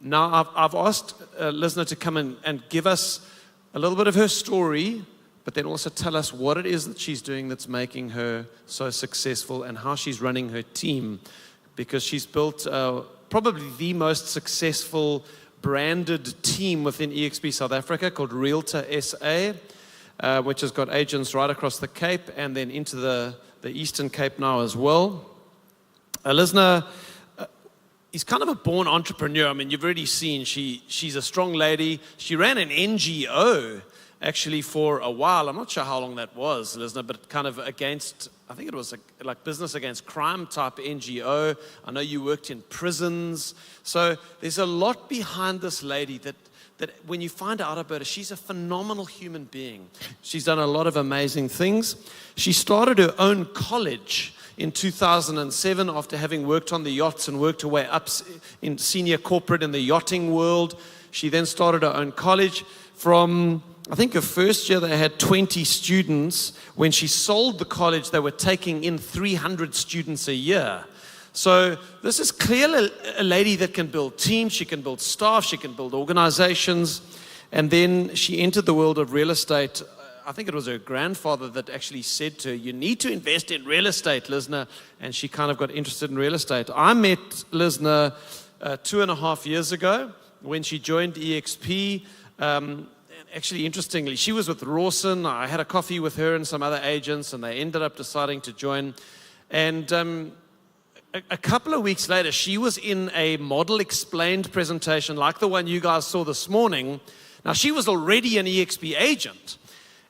Now, I've asked Lizna to come in and give us a little bit of her story, but then also tell us what it is that she's doing that's making her so successful and how she's running her team, because she's built probably the most successful branded team within EXP South Africa called Realtor SA, which has got agents right across the Cape and then into the Eastern Cape now as well. Lizna is kind of a born entrepreneur. I mean, you've already seen she's a strong lady. She ran an NGO actually for a while. I'm not sure how long that was, Lizna, but kind of against, I think it was like business against crime type NGO. I know you worked in prisons. So there's a lot behind this lady that when you find out about her, she's a phenomenal human being. She's done a lot of amazing things. She started her own college in 2007 after having worked on the yachts and worked her way up in senior corporate in the yachting world. She then started her own college. From, I think, her first year, they had 20 students. When she sold the college, they were taking in 300 students a year. So this is clearly a lady that can build teams, she can build staff, she can build organizations. And then she entered the world of real estate. I think it was her grandfather that actually said to her, you need to invest in real estate, Lizna. And she kind of got interested in real estate. I met Lizna 2.5 years ago when she joined EXP. Actually, interestingly, she was with Rawson. I had a coffee with her and some other agents, and they ended up deciding to join. And a couple of weeks later, she was in a model explained presentation like the one you guys saw this morning. Now, she was already an EXP agent.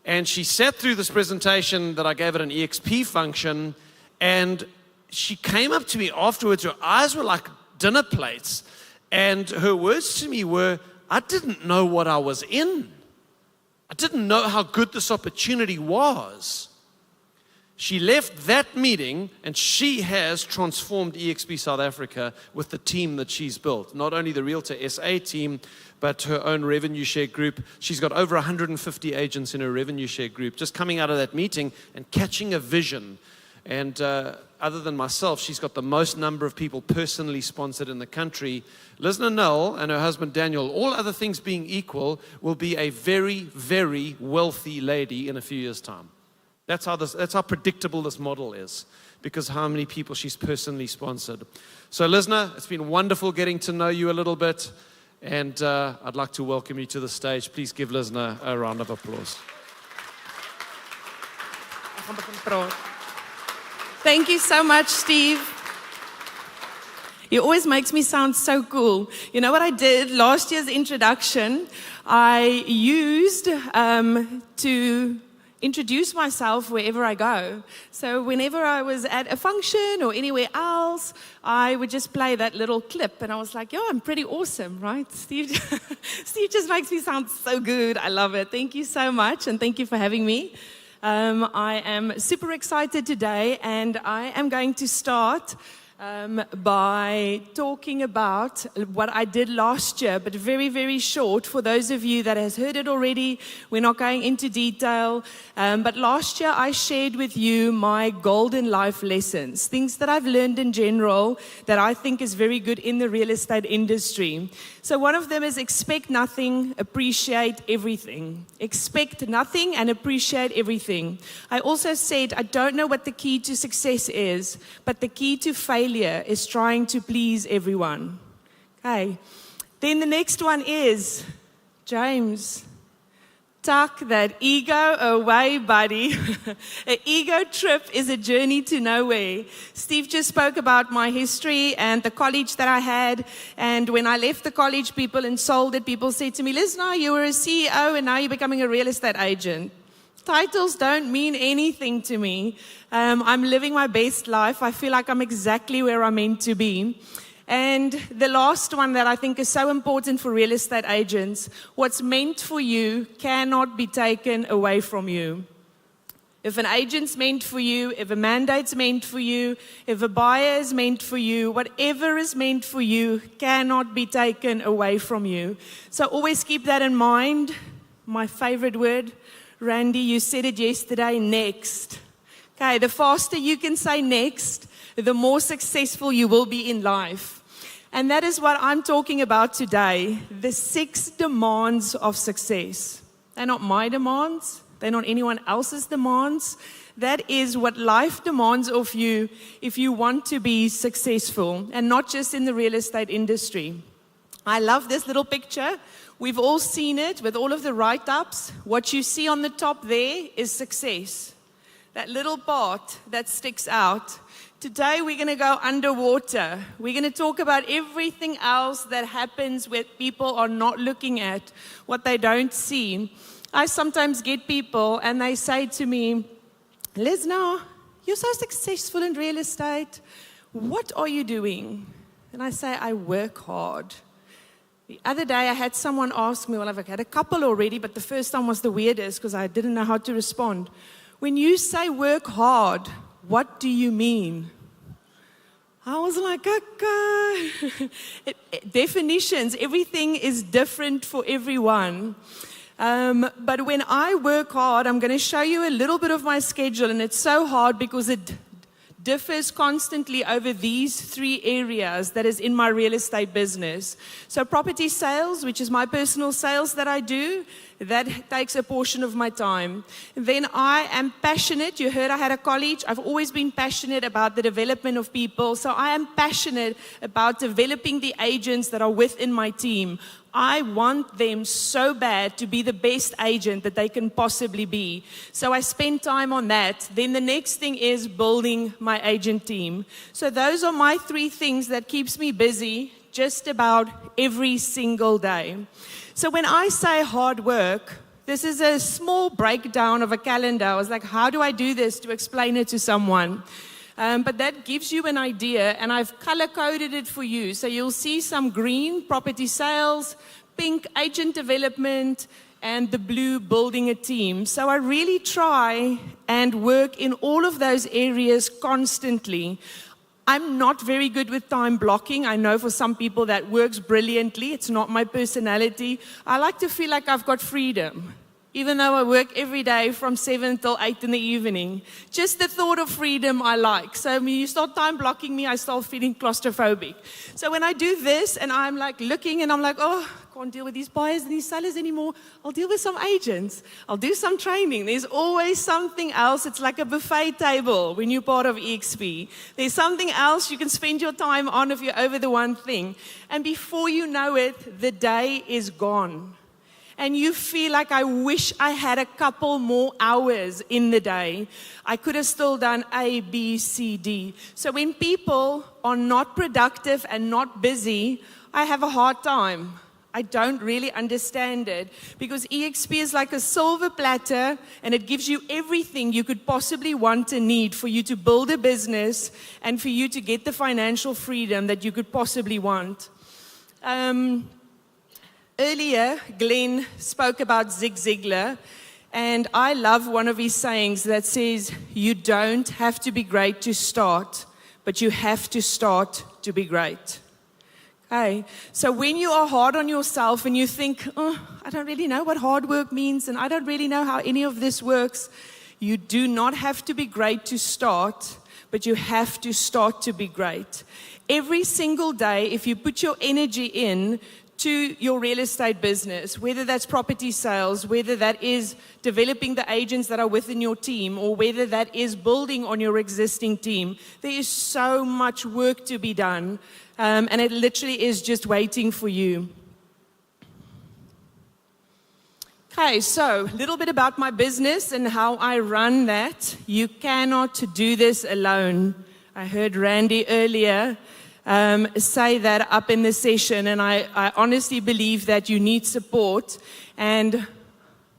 And she sat through this presentation that I gave at an EXP function, and she came up to me afterwards. Her eyes were like dinner plates, and her words to me were, I didn't know what I was in. I didn't know how good this opportunity was. She left that meeting, and she has transformed EXP South Africa with the team that she's built. Not only the Realtor SA team, but her own revenue share group. She's got over 150 agents in her revenue share group, just coming out of that meeting and catching a vision. And other than myself, she's got the most number of people personally sponsored in the country. Lizna Null and her husband Daniel, all other things being equal, will be a very, very wealthy lady in a few years' time. That's how predictable this model is, because how many people she's personally sponsored. So Lizna, it's been wonderful getting to know you a little bit. And I'd like to welcome you to the stage. Please give Lizna a round of applause. Thank you so much, Steve. It always makes me sound so cool. You know what I did? Last year's introduction, I used to introduce myself wherever I go. So whenever I was at a function or anywhere else, I would just play that little clip, and I was like, yeah, I'm pretty awesome, right? Steve just makes me sound so good. I love it. Thank you so much, and thank you for having me. I am super excited today, and I am going to start by talking about what I did last year, but very, very short. For those of you that has heard it already, we're not going into detail. But last year I shared with you my golden life lessons, things that I've learned in general that I think is very good in the real estate industry. So one of them is expect nothing, appreciate everything. Expect nothing and appreciate everything. I also said I don't know what the key to success is, but the key to failure is trying to please everyone. Okay. Then the next one is, James, tuck that ego away, buddy. An ego trip is a journey to nowhere. Steve just spoke about my history and the college that I had. And when I left the college, people and sold it, people said to me, Lizna, you were a CEO and now you're becoming a real estate agent. Titles don't mean anything to me. I'm living my best life. I feel like I'm exactly where I'm meant to be. And the last one that I think is so important for real estate agents, what's meant for you cannot be taken away from you. If an agent's meant for you, if a mandate's meant for you, if a buyer is meant for you, whatever is meant for you cannot be taken away from you. So always keep that in mind. My favorite word, Randy, you said it yesterday, next. Okay, the faster you can say next, the more successful you will be in life. And that is what I'm talking about today, the 6 demands of success. They're not my demands. They're not anyone else's demands. That is what life demands of you if you want to be successful, and not just in the real estate industry. I love this little picture. We've all seen it with all of the write-ups. What you see on the top there is success. That little part that sticks out. Today we're going to go underwater. We're going to talk about everything else that happens when people are not looking at, what they don't see. I sometimes get people and they say to me, Lizna, you're so successful in real estate. What are you doing? And I say, I work hard. The other day I had someone ask me, well, I've had a couple already, but the first time was the weirdest because I didn't know how to respond. When you say work hard, what do you mean? I was like, okay. Definitions, everything is different for everyone. But when I work hard, I'm going to show you a little bit of my schedule, and it's so hard because it differs constantly over these 3 areas that is in my real estate business. So property sales, which is my personal sales that I do, that takes a portion of my time. Then I am passionate. You heard I had a college. I've always been passionate about the development of people. So I am passionate about developing the agents that are within my team. I want them so bad to be the best agent that they can possibly be. So I spend time on that. Then the next thing is building my agent team. So those are my 3 things that keeps me busy just about every single day. So when I say hard work, this is a small breakdown of a calendar. I was like, how do I do this to explain it to someone? But that gives you an idea, and I've color-coded it for you. So you'll see some green, property sales, pink, agent development, and the blue, building a team. So I really try and work in all of those areas constantly. I'm not very good with time blocking. I know for some people that works brilliantly. It's not my personality. I like to feel like I've got freedom, even though I work every day from 7 till 8 in the evening. Just the thought of freedom I like. So when you start time blocking me, I start feeling claustrophobic. So when I do this and I'm like looking and I'm like, oh, I can't deal with these buyers and these sellers anymore, I'll deal with some agents. I'll do some training. There's always something else. It's like a buffet table when you're part of EXP. There's something else you can spend your time on if you're over the one thing. And before you know it, the day is gone. And you feel like, I wish I had a couple more hours in the day. I could have still done A, B, C, D. So when people are not productive and not busy, I have a hard time. I don't really understand it because EXP is like a silver platter and it gives you everything you could possibly want and need for you to build a business and for you to get the financial freedom that you could possibly want. Earlier, Glenn spoke about Zig Ziglar, and I love one of his sayings that says, you don't have to be great to start, but you have to start to be great. Okay, so when you are hard on yourself and you think, oh, I don't really know what hard work means and I don't really know how any of this works, you do not have to be great to start, but you have to start to be great. Every single day, if you put your energy in to your real estate business, whether that's property sales, whether that is developing the agents that are within your team, or whether that is building on your existing team, there is so much work to be done. And it literally is just waiting for you. Okay, so a little bit about my business and how I run that. You cannot do this alone. I heard Randy earlier say that up in the session, and I honestly believe that you need support. And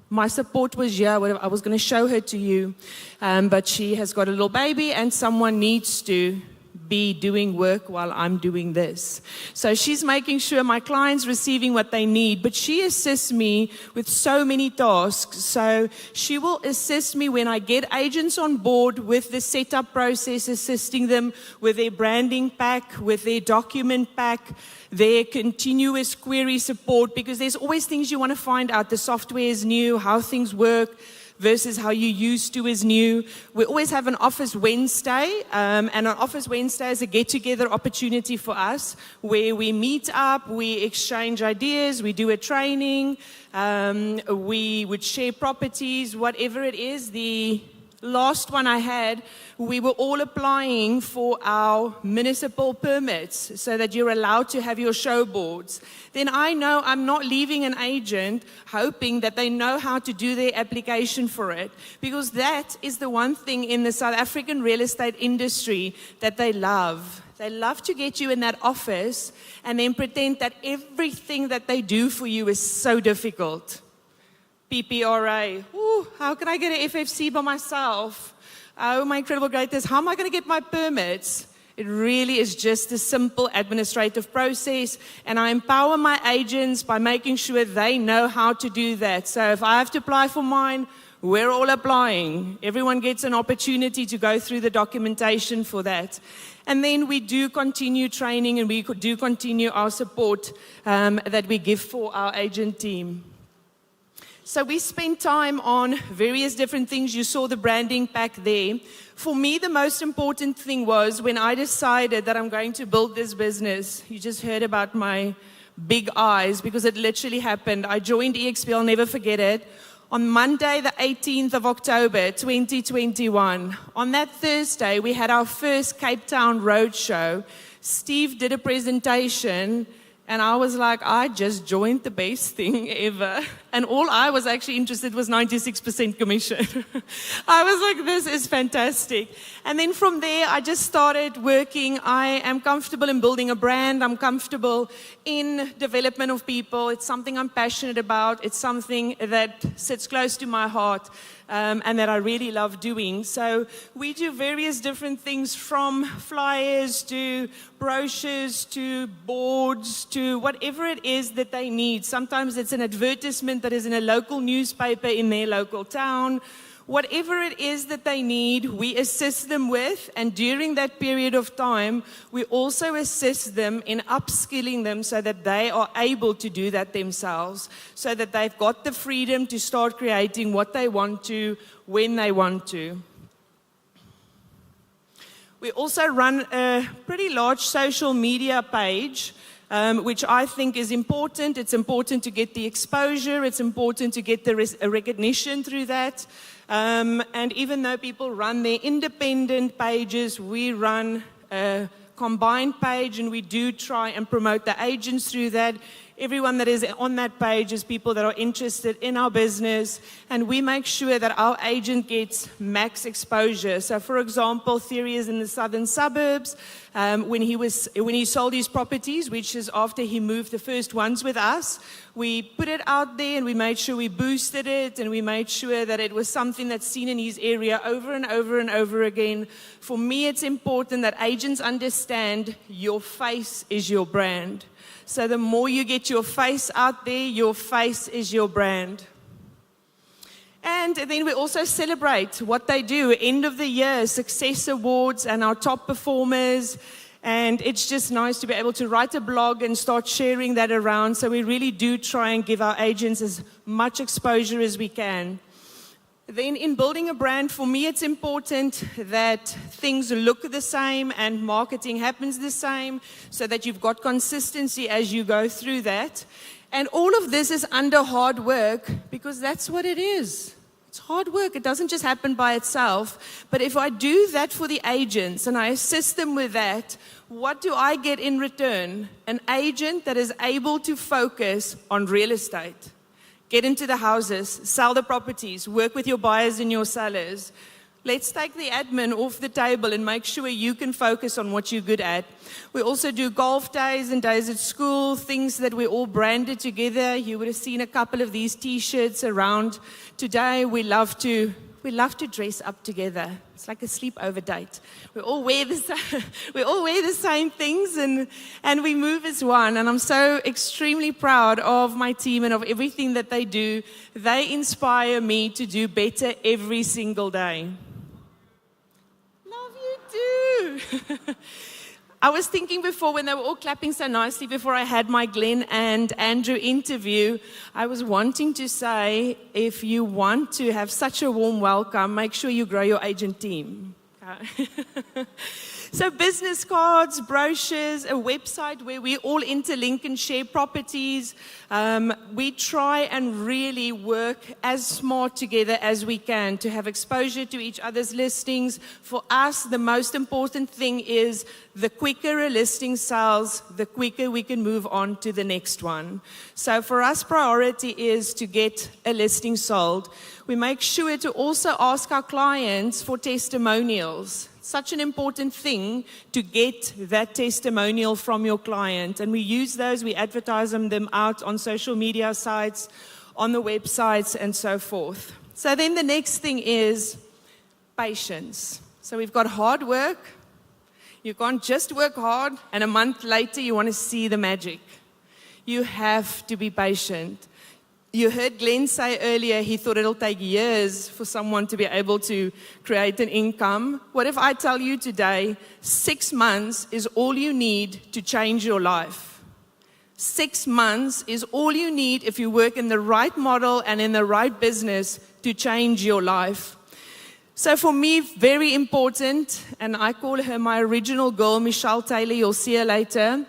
my support was here. I was going to show her to you, but she has got a little baby, and someone needs to be doing work while I'm doing this. So she's making sure my client's receiving what they need, but she assists me with so many tasks. So she will assist me when I get agents on board with the setup process, assisting them with their branding pack, with their document pack, their continuous query support, because there's always things you want to find out. The software is new, how things work, versus how you used to is new. We always have an Office Wednesday, and an Office Wednesday is a get-together opportunity for us where we meet up, we exchange ideas, we do a training, we would share properties, whatever it is. The last one I had, we were all applying for our municipal permits so that you're allowed to have your show boards. Then I know I'm not leaving an agent hoping that they know how to do their application for it, because that is the one thing in the South African real estate industry that they love. They love to get you in that office and then pretend that everything that they do for you is so difficult. PPRA, ooh, how can I get an FFC by myself? Oh, my incredible greatness, how am I going to get my permits? It really is just a simple administrative process, and I empower my agents by making sure they know how to do that. So if I have to apply for mine, we're all applying. Everyone gets an opportunity to go through the documentation for that. And then we do continue training, and we do continue our support that we give for our agent team. So we spent time on various different things. You saw the branding pack there. For me, the most important thing was when I decided that I'm going to build this business. You just heard about my big eyes because it literally happened. I joined EXP, I'll never forget it, on Monday, the 18th of October, 2021. On that Thursday, we had our first Cape Town roadshow. Steve did a presentation, and I was like, I just joined the best thing ever. And all I was actually interested was 96% commission. I was like, this is fantastic. And then from there, I just started working. I am comfortable in building a brand. I'm comfortable in development of people. It's something I'm passionate about. It's something that sits close to my heart. And that I really love doing. So we do various different things, from flyers to brochures to boards to whatever it is that they need. Sometimes it's an advertisement that is in a local newspaper in their local town. Whatever it is that they need, we assist them with, and during that period of time, we also assist them in upskilling them so that they are able to do that themselves, so that they've got the freedom to start creating what they want to, when they want to. We also run a pretty large social media page, which I think is important. It's important to get the exposure. It's important to get the recognition through that. And even though people run their independent pages, we run a combined page, and we do try and promote the agents through that. Everyone that is on that page is people that are interested in our business, and we make sure that our agent gets max exposure. So, for example, Theory is in the southern suburbs. When he sold his properties, which is after he moved the first ones with us, we put it out there and we made sure we boosted it, and we made sure that it was something that's seen in his area over and over and over again. For me, it's important that agents understand your face is your brand. So the more you get your face out there, your face is your brand. And then we also celebrate what they do. End of the year, success awards and our top performers. And it's just nice to be able to write a blog and start sharing that around. So we really do try and give our agents as much exposure as we can. Then in building a brand, for me, it's important that things look the same and marketing happens the same, so that you've got consistency as you go through that. And all of this is under hard work, because that's what it is. It's hard work. It doesn't just happen by itself. But if I do that for the agents and I assist them with that, what do I get in return? An agent that is able to focus on real estate. Get into the houses, sell the properties, work with your buyers and your sellers. Let's take the admin off the table and make sure you can focus on what you're good at. We also do golf days and days at school, things that we all branded together. You would have seen a couple of these T-shirts around today. We love to dress up together. It's like a sleepover date. We all wear the same things, and we move as one. And I'm so extremely proud of my team and of everything that they do. They inspire me to do better every single day. Love you too. I was thinking before, when they were all clapping so nicely before I had my Glenn and Andrew interview, I was wanting to say, if you want to have such a warm welcome, make sure you grow your agent team. So business cards, brochures, a website where we all interlink and share properties. We try and really work as smart together as we can to have exposure to each other's listings. For us, the most important thing is the quicker a listing sells, the quicker we can move on to the next one. So for us, priority is to get a listing sold. We make sure to also ask our clients for testimonials. Such an important thing to get that testimonial from your client. And we use those, we advertise them out on social media sites, on the websites, and so forth. So then the next thing is patience. So we've got hard work. You can't just work hard, and a month later you want to see the magic. You have to be patient. You heard Glenn say earlier he thought it'll take years for someone to be able to create an income. What if I tell you today, 6 months is all you need to change your life? 6 months is all you need if you work in the right model and in the right business to change your life. So for me, very important, and I call her my original girl, Michelle Taylor, you'll see her later.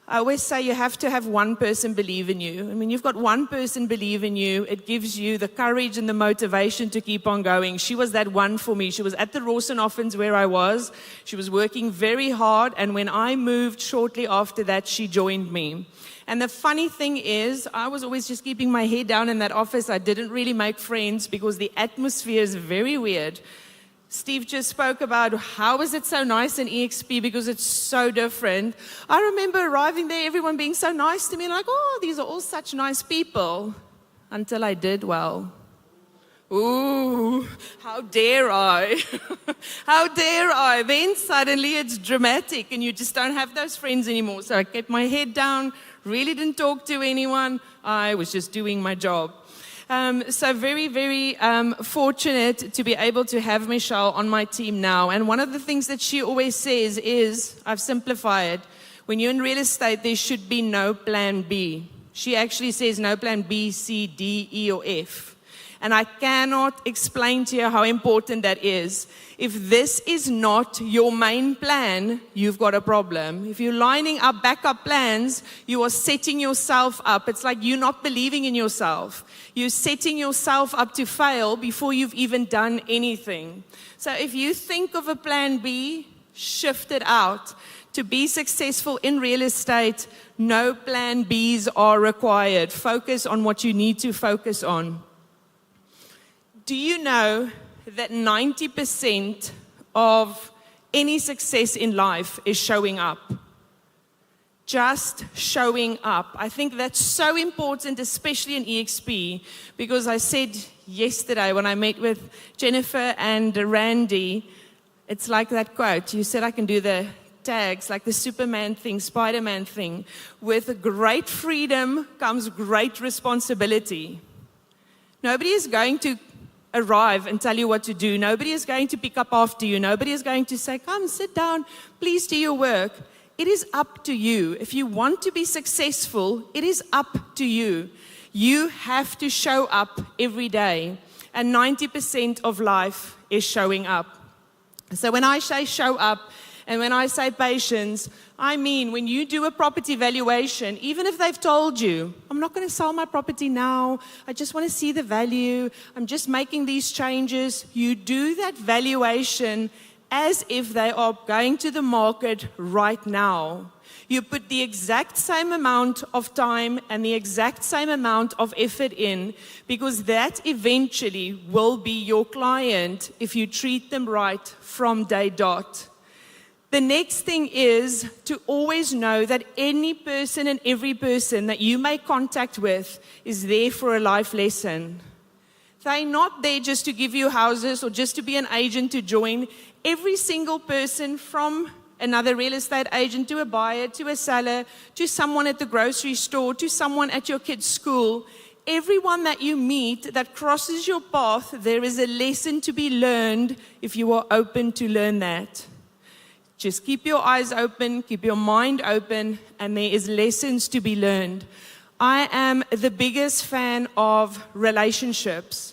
I always say you have to have one person believe in you. I mean, you've got one person believe in you. It gives you the courage and the motivation to keep on going. She was that one for me. She was at the Rawson office where I was. She was working very hard. And when I moved shortly after that, she joined me. And the funny thing is, I was always just keeping my head down in that office. I didn't really make friends because the atmosphere is very weird. Steve just spoke about how is it so nice in EXP because it's so different. I remember arriving there, everyone being so nice to me, like, oh, these are all such nice people, until I did well. Ooh, how dare I? How dare I? Then suddenly it's dramatic and you just don't have those friends anymore. So I kept my head down, really didn't talk to anyone. I was just doing my job. So very, very fortunate to be able to have Michelle on my team now. And one of the things that she always says is, I've simplified, when you're in real estate, there should be no plan B. She actually says no plan B, C, D, E, or F. And I cannot explain to you how important that is. If this is not your main plan, you've got a problem. If you're lining up backup plans, you are setting yourself up. It's like you're not believing in yourself. You're setting yourself up to fail before you've even done anything. So if you think of a plan B, shift it out. To be successful in real estate, no plan Bs are required. Focus on what you need to focus on. Do you know that 90% of any success in life is showing up? Just showing up. I think that's so important, especially in EXP, because I said yesterday when I met with Jennifer and Randy, it's like that quote. You said I can do the tags, like the Superman thing, Spider-Man thing. With great freedom comes great responsibility. Nobody is going to arrive and tell you what to do. Nobody is going to pick up after you. Nobody is going to say, come, sit down, please do your work. It is up to you. If you want to be successful, it is up to you. You have to show up every day. And 90% of life is showing up. So when I say show up, and when I say patience, I mean when you do a property valuation, even if they've told you, I'm not going to sell my property now, I just want to see the value, I'm just making these changes, you do that valuation as if they are going to the market right now. You put the exact same amount of time and the exact same amount of effort in, because that eventually will be your client if you treat them right from day dot. The next thing is to always know that any person and every person that you make contact with is there for a life lesson. They're not there just to give you houses or just to be an agent to join. Every single person, from another real estate agent to a buyer, to a seller, to someone at the grocery store, to someone at your kid's school, everyone that you meet that crosses your path, there is a lesson to be learned if you are open to learn that. Just keep your eyes open, keep your mind open, and there is lessons to be learned. I am the biggest fan of relationships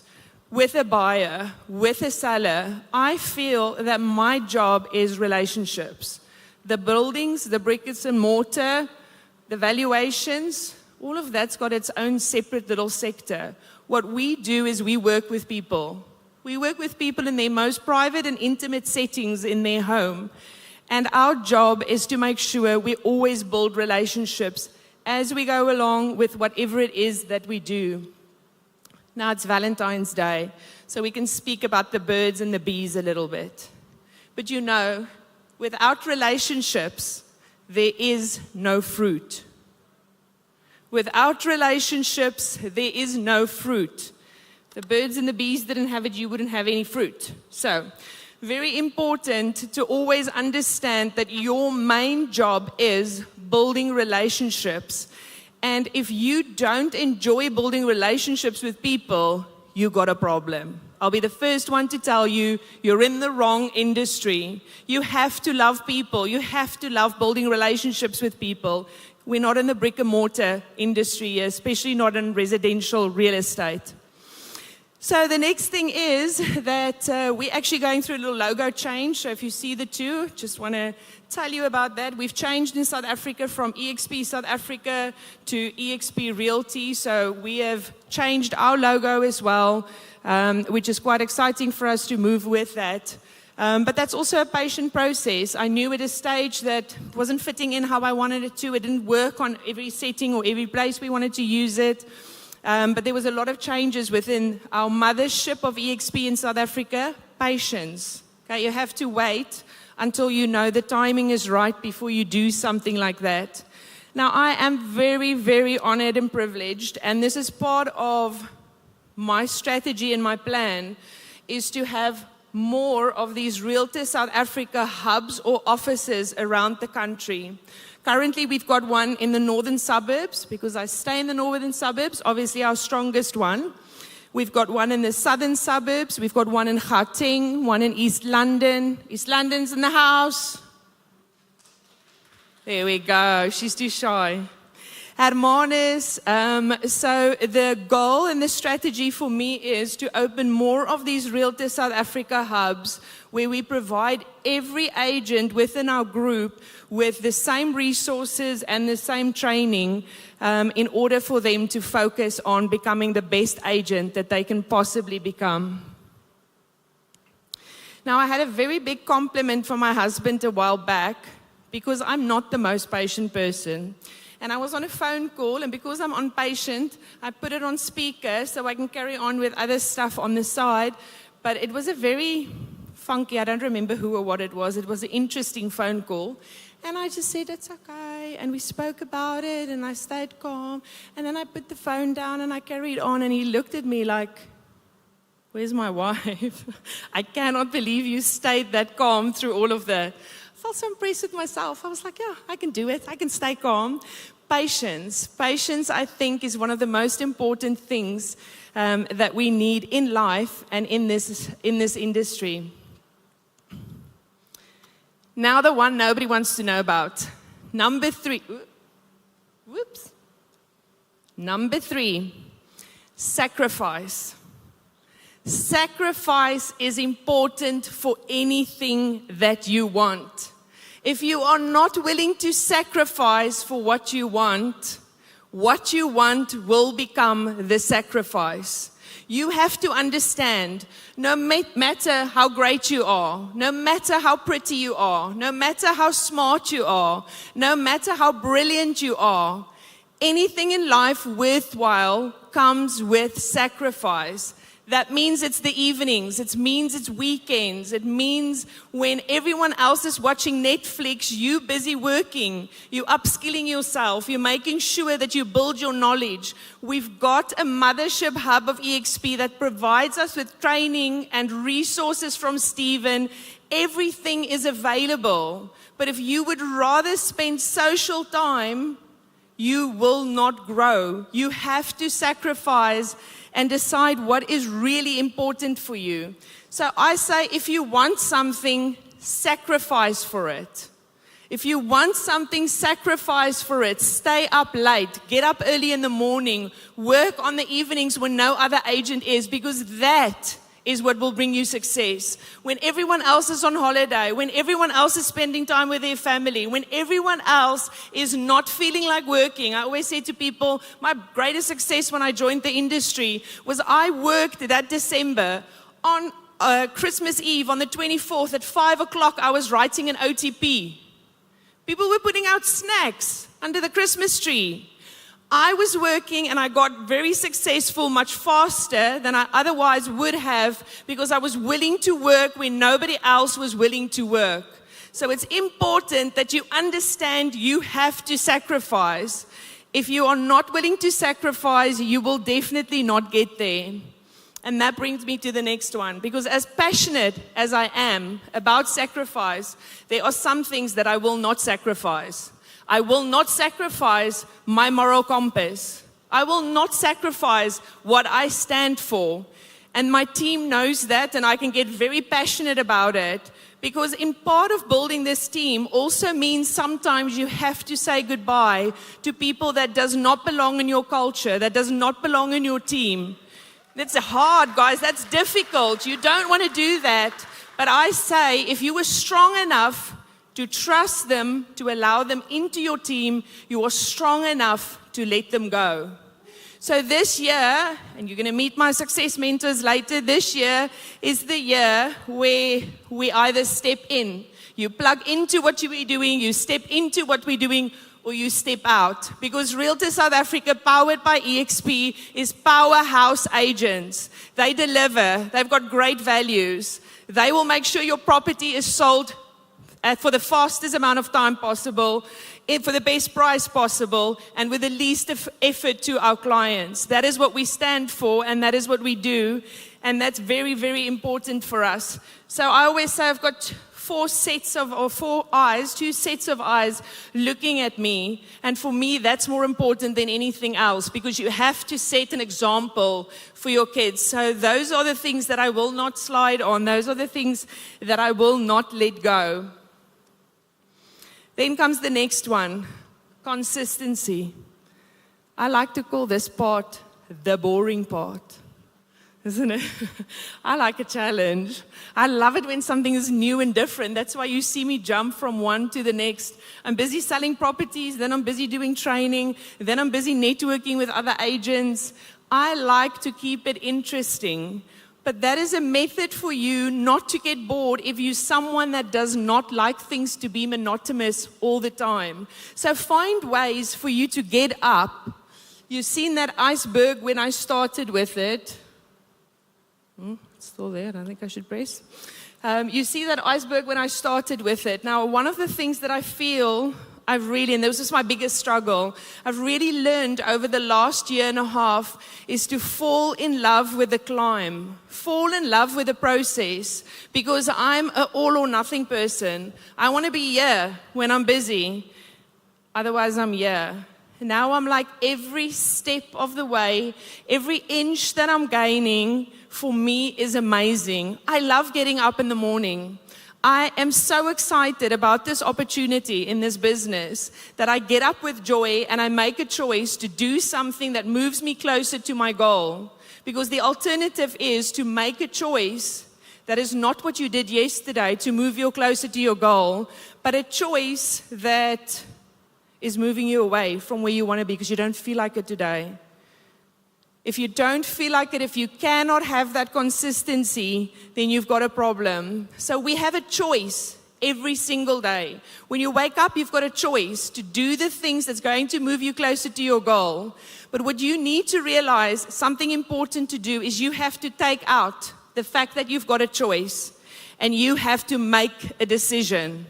with a buyer, with a seller. I feel that my job is relationships. The buildings, the bricks and mortar, the valuations, all of that's got its own separate little sector. What we do is we work with people. We work with people in their most private and intimate settings in their home. And our job is to make sure we always build relationships as we go along with whatever it is that we do. Now it's Valentine's Day, so we can speak about the birds and the bees a little bit. But you know, without relationships, there is no fruit. Without relationships, there is no fruit. The birds and the bees didn't have it, you wouldn't have any fruit. So, very important to always understand that your main job is building relationships. And if you don't enjoy building relationships with people, you got a problem. I'll be the first one to tell you, you're in the wrong industry. You have to love people. You have to love building relationships with people. We're not in the brick and mortar industry, especially not in residential real estate. So the next thing is that we're actually going through a little logo change. So if you see the two, just want to tell you about that. We've changed in South Africa from EXP South Africa to EXP Realty. So we have changed our logo as well, which is quite exciting for us to move with that. But that's also a patient process. I knew at a stage that it wasn't fitting in how I wanted it to. It didn't work on every setting or every place we wanted to use it. But there was a lot of changes within our mothership of EXP in South Africa. Patience. Okay, you have to wait until you know the timing is right before you do something like that. Now, I am very, very honored and privileged, and this is part of my strategy and my plan, is to have more of these Realtor South Africa hubs or offices around the country. Currently, we've got one in the northern suburbs, because I stay in the northern suburbs, obviously our strongest one. We've got one in the southern suburbs. We've got one in Gauteng, one in East London. East London's in the house. There we go. She's too shy. Hermanus. So the goal and the strategy for me is to open more of these Realtor South Africa hubs where we provide every agent within our group with the same resources and the same training in order for them to focus on becoming the best agent that they can possibly become. Now, I had a very big compliment from my husband a while back, because I'm not the most patient person. And I was on a phone call, and because I'm impatient, I put it on speaker so I can carry on with other stuff on the side. But it was a very funky, I don't remember who or what it was. It was an interesting phone call. And I just said, it's okay. And we spoke about it, and I stayed calm. And then I put the phone down, and I carried on. And he looked at me like, where's my wife? I cannot believe you stayed that calm through all of that. I felt so impressed with myself. I was like, yeah, I can do it. I can stay calm. Patience. Patience, I think, is one of the most important things that we need in life and in this industry. Now the one nobody wants to know about. Number 3. Whoops. Number 3, sacrifice. Sacrifice is important for anything that you want. If you are not willing to sacrifice for what you want will become the sacrifice. You have to understand, no matter how great you are, no matter how pretty you are, no matter how smart you are, no matter how brilliant you are, anything in life worthwhile comes with sacrifice. That means it's the evenings, it means it's weekends, it means when everyone else is watching Netflix, you busy working, you upskilling yourself, you're making sure that you build your knowledge. We've got a mothership hub of EXP that provides us with training and resources from Stephen. Everything is available. But if you would rather spend social time, you will not grow. You have to sacrifice and decide what is really important for you. So I say, if you want something, sacrifice for it. If you want something, sacrifice for it. Stay up late, get up early in the morning, work on the evenings when no other agent is, because that is what will bring you success. When everyone else is on holiday, when everyone else is spending time with their family, when everyone else is not feeling like working. I always say to people, my greatest success when I joined the industry was I worked that December on Christmas Eve on the 24th at 5 o'clock. I was writing an OTP. People were putting out snacks under the Christmas tree. I was working and I got very successful much faster than I otherwise would have, because I was willing to work when nobody else was willing to work. So it's important that you understand you have to sacrifice. If you are not willing to sacrifice, you will definitely not get there. And that brings me to the next one, because as passionate as I am about sacrifice, there are some things that I will not sacrifice. I will not sacrifice my moral compass. I will not sacrifice what I stand for. And my team knows that, and I can get very passionate about it, because in part of building this team also means sometimes you have to say goodbye to people that does not belong in your culture, that does not belong in your team. That's hard, guys. That's difficult. You don't want to do that. But I say, if you were strong enough to trust them, to allow them into your team, you are strong enough to let them go. So this year, and you're going to meet my success mentors later, this year is the year where we either step in. You plug into what you're doing, you step into what we're doing, or you step out. Because Realtor South Africa, powered by EXP, is powerhouse agents. They deliver. They've got great values. They will make sure your property is sold for the fastest amount of time possible, for the best price possible, and with the least effort to our clients. That is what we stand for, and that is what we do. And that's very, very important for us. So I always say I've got two sets of eyes looking at me. And for me, that's more important than anything else, because you have to set an example for your kids. So those are the things that I will not slide on. Those are the things that I will not let go. Then comes the next one, consistency. I like to call this part the boring part. Isn't it? I like a challenge. I love it when something is new and different. That's why you see me jump from one to the next. I'm busy selling properties, then I'm busy doing training, then I'm busy networking with other agents. I like to keep it interesting. But that is a method for you not to get bored if you're someone that does not like things to be monotonous all the time. So find ways for you to get up. You've seen that iceberg when I started with it. It's still there. I don't think I should press. You see that iceberg when I started with it. Now, one of the things that I feel and this was my biggest struggle, I've really learned over the last year and a half is to fall in love with the climb, fall in love with the process, because I'm an all or nothing person. I want to be here when I'm busy. Otherwise, I'm here. Now I'm like every step of the way, every inch that I'm gaining for me is amazing. I love getting up in the morning. I am so excited about this opportunity in this business that I get up with joy and I make a choice to do something that moves me closer to my goal. Because the alternative is to make a choice that is not what you did yesterday to move you closer to your goal, but a choice that is moving you away from where you want to be because you don't feel like it today. If you don't feel like it, if you cannot have that consistency, then you've got a problem. So we have a choice every single day. When you wake up, you've got a choice to do the things that's going to move you closer to your goal. But what you need to realize, something important to do, is you have to take out the fact that you've got a choice and you have to make a decision.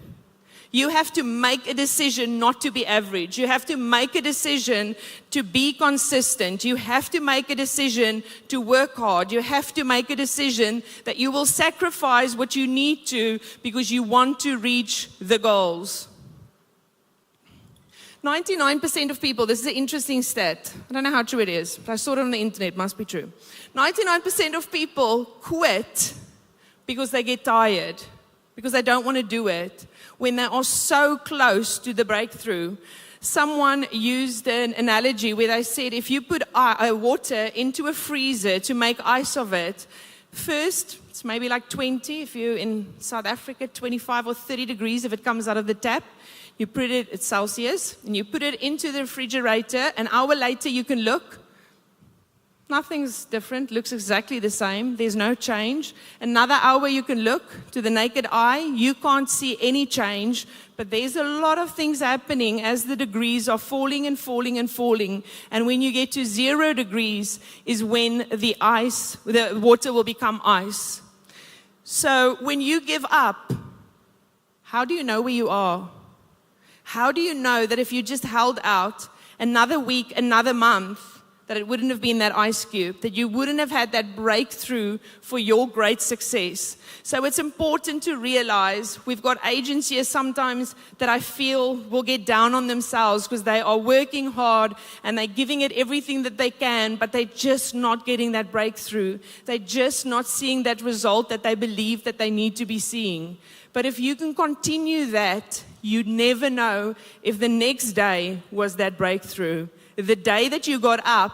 You have to make a decision not to be average. You have to make a decision to be consistent. You have to make a decision to work hard. You have to make a decision that you will sacrifice what you need to because you want to reach the goals. 99% of people, this is an interesting stat. I don't know how true it is, but I saw it on the internet, must be true. 99% of people quit because they get tired. because they don't want to do it when they are so close to the breakthrough. Someone used an analogy where they said if you put water into a freezer to make ice of it, first it's maybe like 20, if you're in South Africa, 25 or 30 degrees if it comes out of the tap. You put it at Celsius and you put it into the refrigerator. An hour later you can look. Nothing's different, looks exactly the same. There's no change. Another hour you can look to the naked eye. You can't see any change, but there's a lot of things happening as the degrees are falling and falling and falling. And when you get to 0 degrees is when the water will become ice. So when you give up, how do you know where you are? How do you know that if you just held out another week, another month, that it wouldn't have been that ice cube, that you wouldn't have had that breakthrough for your great success? So it's important to realize we've got agents here sometimes that I feel will get down on themselves because they are working hard and they're giving it everything that they can, but they're just not getting that breakthrough. They're just not seeing that result that they believe that they need to be seeing. But if you can continue that, you never know if the next day was that breakthrough. The day that you got up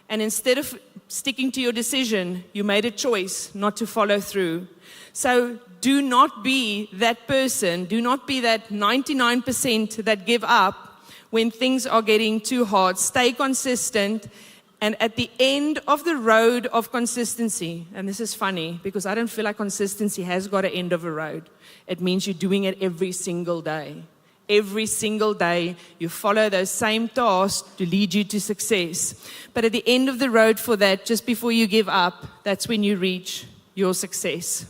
and instead of sticking to your decision, you made a choice not to follow through. So do not be that person. Do not be that 99% that give up when things are getting too hard. Stay consistent. And at the end of the road of consistency, and this is funny because I don't feel like consistency has got an end of a road. It means you're doing it every single day. Every single day, you follow those same tasks to lead you to success. But at the end of the road for that, just before you give up, that's when you reach your success.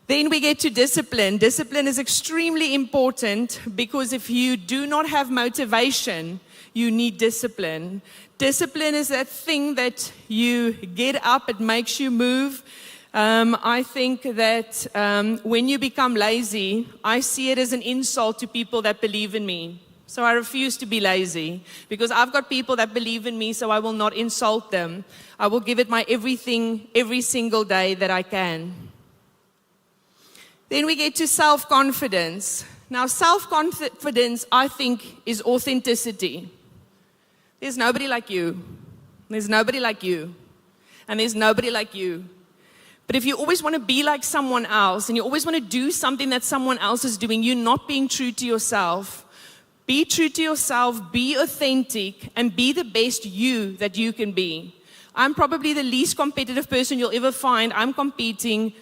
Then we get to discipline. Discipline is extremely important because if you do not have motivation, you need discipline. Discipline is that thing that you get up, it makes you move. I think that when you become lazy, I see it as an insult to people that believe in me. So I refuse to be lazy because I've got people that believe in me, so I will not insult them. I will give it my everything every single day that I can. Then we get to self-confidence. Now, self-confidence, I think, is authenticity. There's nobody like you. There's nobody like you. And there's nobody like you. But if you always want to be like someone else and you always want to do something that someone else is doing, you're not being true to yourself. Be true to yourself, be authentic, and be the best you that you can be. I'm probably the least competitive person you'll ever find. I'm competing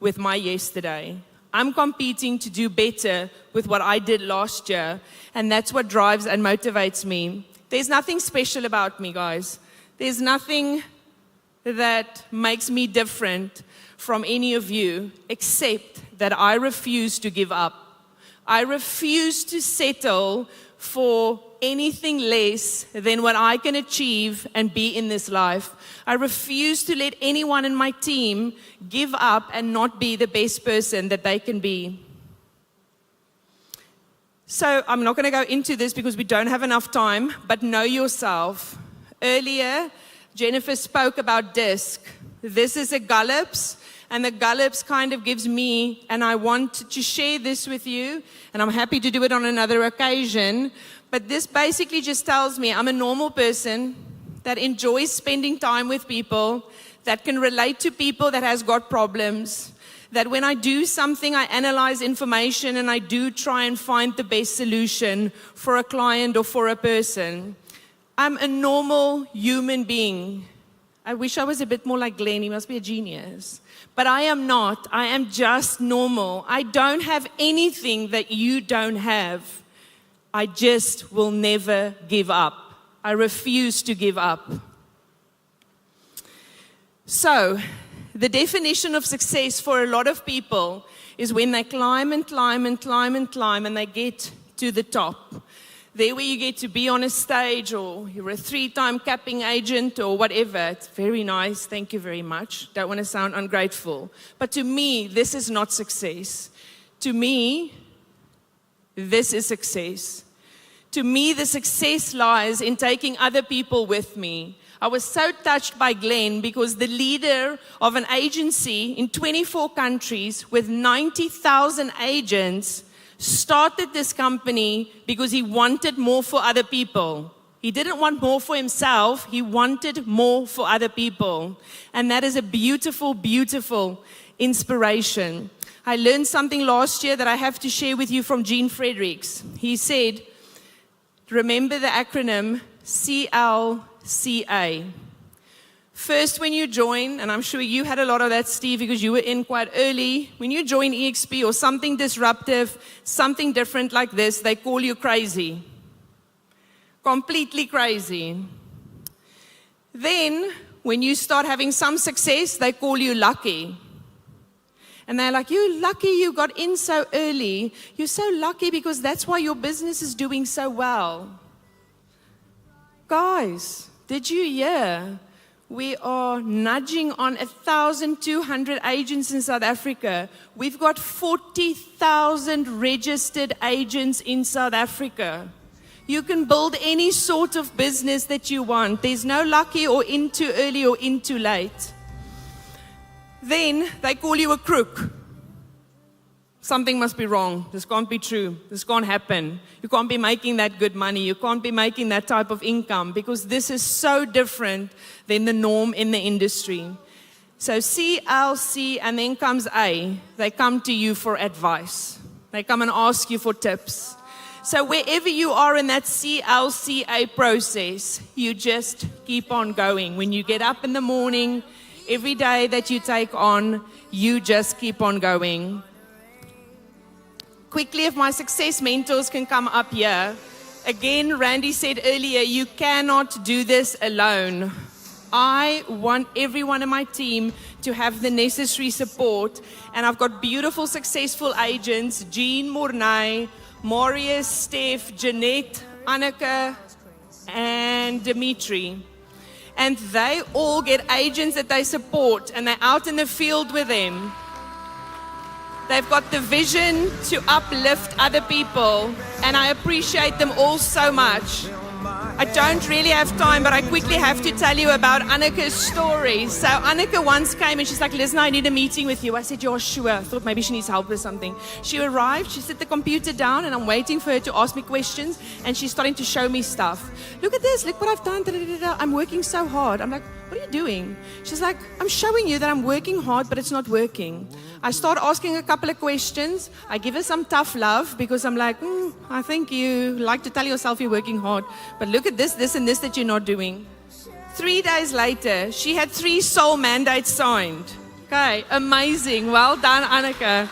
with my yesterday. I'm competing to do better with what I did last year, and that's what drives and motivates me. There's nothing special about me, guys. There's nothing that makes me different from any of you, except that I refuse to give up. I refuse to settle for anything less than what I can achieve and be in this life. I refuse to let anyone in my team give up and not be the best person that they can be. So I'm not going to go into this because we don't have enough time, but know yourself. Earlier, Jennifer spoke about DISC. This is a Gallups, and the Gallups kind of gives me, and I want to share this with you, and I'm happy to do it on another occasion, but this basically just tells me I'm a normal person that enjoys spending time with people, that can relate to people that has got problems, that when I do something, I analyze information and I do try and find the best solution for a client or for a person. I'm a normal human being. I wish I was a bit more like Glenn. He must be a genius. But I am not. I am just normal. I don't have anything that you don't have. I just will never give up. I refuse to give up. So, the definition of success for a lot of people is when they climb and climb and climb and climb and they get to the top. There where you get to be on a stage, or you're a 3-time capping agent or whatever. It's very nice, thank you very much. Don't want to sound ungrateful. But to me, this is not success. To me, this is success. To me, the success lies in taking other people with me. I was so touched by Glenn because the leader of an agency in 24 countries with 90,000 agents started this company because he wanted more for other people. He didn't want more for himself, he wanted more for other people. And that is a beautiful, beautiful inspiration. I learned something last year that I have to share with you from Gene Fredericks. He said, remember the acronym CLCA. First, when you join, and I'm sure you had a lot of that, Steve, because you were in quite early. When you join EXP or something disruptive, something different like this, they call you crazy. Completely crazy. Then, when you start having some success, they call you lucky. And they're like, you're lucky you got in so early. You're so lucky because that's why your business is doing so well. Guys, did you hear? We are nudging on 1,200 agents in South Africa. We've got 40,000 registered agents in South Africa. You can build any sort of business that you want. There's no lucky or in too early or in too late. Then they call you a crook. Something must be wrong. This can't be true. This can't happen. You can't be making that good money. You can't be making that type of income because this is so different than the norm in the industry. So C, L, C, and then comes A. They come to you for advice. They come and ask you for tips. So wherever you are in that CLCA process, you just keep on going. When you get up in the morning, every day that you take on, you just keep on going. Quickly, if my success mentors can come up here. Again, Randy said earlier, you cannot do this alone. I want everyone in my team to have the necessary support. And I've got beautiful, successful agents, Jean, Mornay, Marius, Steph, Jeanette, Anneke, and Dimitri. And they all get agents that they support, and they're out in the field with them. They've got the vision to uplift other people, and I appreciate them all so much. I don't really have time, but I quickly have to tell you about Anneke's story. So Anneke once came and she's like, Lizna, I need a meeting with you. I said, yeah, sure. I thought maybe she needs help with something. She arrived, she set the computer down, and I'm waiting for her to ask me questions, and she's starting to show me stuff. Look at this, look what I've done. I'm working so hard. I'm like, what are you doing? She's like, I'm showing you that I'm working hard, but it's not working. I start asking a couple of questions. I give her some tough love because I'm like, I think you like to tell yourself you're working hard, but look at this, this, and this that you're not doing. 3 days later, she had 3 soul mandates signed. Okay, amazing. Well done, Anneke.